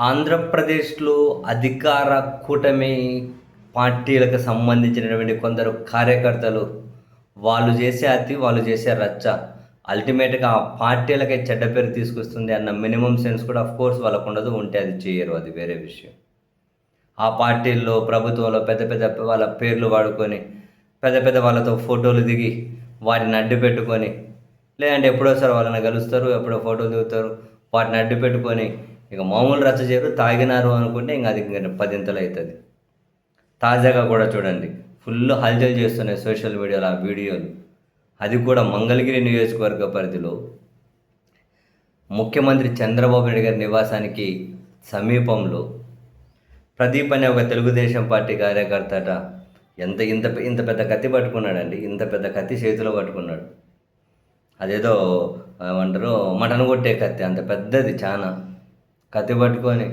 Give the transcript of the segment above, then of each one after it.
ఆంధ్రప్రదేశ్‌లో అధికార కూటమి పార్టీలకు సంబంధించినటువంటి కొందరు కార్యకర్తలు, వాళ్ళు చేసే అతి, వాళ్ళు చేసే రచ్చ అల్టిమేట్‌గా ఆ పార్టీలకే చెడ్డ పేరు తీసుకొస్తుంది అన్న మినిమమ్ సెన్స్ కూడా ఆఫ్‌కోర్స్ వాళ్ళకుండదు. ఉంటే అది చెయ్యరు. అది వేరే విషయం. ఆ పార్టీల్లో, ప్రభుత్వంలో పెద్ద పెద్ద వాళ్ళ పేర్లు వాడుకొని, పెద్ద పెద్ద వాళ్ళతో ఫోటోలు దిగి, వాటిని అడ్డు పెట్టుకొని, లేదంటే ఎప్పుడోసారి వాళ్ళని కలుస్తారు, ఎప్పుడో ఫోటోలు దిగుతారు. వాటిని అడ్డు పెట్టుకొని, ఇక మామూలు రచ్చ చేయరు. తాగినారు అనుకుంటే ఇంక అది ఇంక పదింతలయితది. తాజాగా కూడా చూడండి, ఫుల్లు హల్చల్ చేస్తున్నాయి సోషల్ మీడియాలో ఆ వీడియోలు. అది కూడా మంగళగిరి నియోజకవర్గ పరిధిలో ముఖ్యమంత్రి చంద్రబాబు నాయుడు గారి నివాసానికి సమీపంలో ప్రదీప్ అనే ఒక తెలుగుదేశం పార్టీ కార్యకర్తట ఇంత పెద్ద కత్తి పట్టుకున్నాడండి. ఇంత పెద్ద కత్తి చేతిలో పట్టుకున్నాడు. అదేదో ఏమంటారు, మటన్ కొట్టే కత్తి అంత పెద్దది చానా. కత్తి పట్టుకొని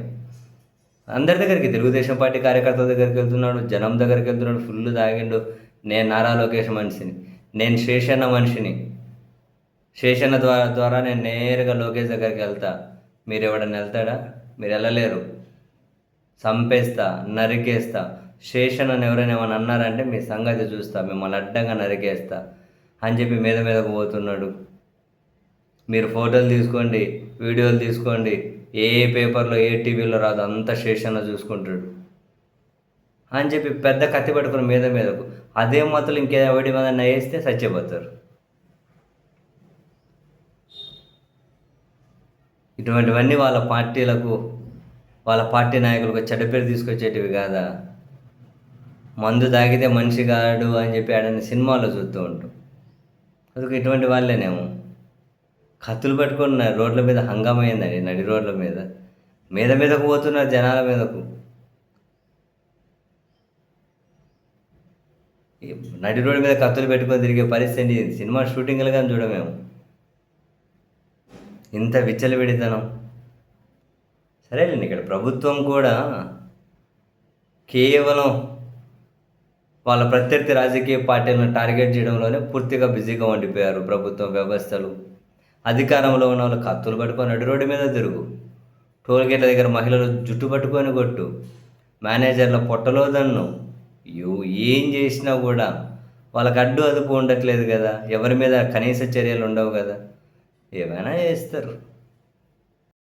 అందరి దగ్గరికి, తెలుగుదేశం పార్టీ కార్యకర్తల దగ్గరికి వెళ్తున్నాడు, జనం దగ్గరికి వెళ్తున్నాడు, ఫుల్ తాగిండు. నేను నారా లోకేష్ మనిషిని, నేను శేషన్న మనిషిని, శేషన్న ద్వారా నేను నేరుగా లోకేష్ దగ్గరికి వెళ్తా. మీరు ఎవడన్నా వెళ్తాడా? మీరు వెళ్ళలేరు. చంపేస్తా, నరికేస్తా. శేషన్నని ఎవరైనా ఏమైనా అన్నారంటే మీ సంగతి చూస్తా, మిమ్మల్ని అడ్డంగా నరికేస్తా అని చెప్పి మీదకు పోతున్నాడు. మీరు ఫోటోలు తీసుకోండి, వీడియోలు తీసుకోండి, ఏ పేపర్లో ఏ టీవీలో రాదు, అంతా శేషన్న చూసుకుంటాడు అని చెప్పి పెద్ద కత్తి పట్టుకుని మీదకు. అదే మతలు ఇంకెవడి మీద వేస్తే చచ్చిపోతారు. ఇటువంటివన్నీ వాళ్ళ పార్టీలకు, వాళ్ళ పార్టీ నాయకులకు చెడ్డ పేరు తీసుకొచ్చేటివి కాదా? మందు తాగితే మనిషి కాడు అని చెప్పి ఆడని సినిమాలో చూస్తూ ఉంటాం. అందుకు ఇటువంటి వాళ్ళేనేమో కత్తులు పట్టుకున్న రోడ్ల మీద హంగామా అయిందండి. నడి రోడ్ల మీదకు పోతున్నారు జనాల మీదకు. నడి రోడ్డు మీద కత్తులు పెట్టుకొని తిరిగే పరిస్థితి సినిమా షూటింగ్లు కానీ చూడమేము. ఇంత విచ్చలవిడితనం. సరేలేండి, ఇక్కడ ప్రభుత్వం కూడా కేవలం వాళ్ళ ప్రత్యర్థి రాజకీయ పార్టీలను టార్గెట్ చేయడంలోనే పూర్తిగా బిజీగా ఉండిపోయారు. ప్రభుత్వ వ్యవస్థలు, అధికారంలో ఉన్న వాళ్ళు కత్తులు పట్టుకొని నడి రోడ్డు మీద తిరుగు, టోల్గేట్ల దగ్గర మహిళలు జుట్టు పట్టుకొని కొట్టు, మేనేజర్ల పొట్టలో దన్ను, ఏం చేసినా కూడా వాళ్ళకి అడ్డు అదుపు ఉండట్లేదు కదా. ఎవరి మీద కనీస చర్యలు ఉండవు కదా. ఏమైనా చేస్తారు.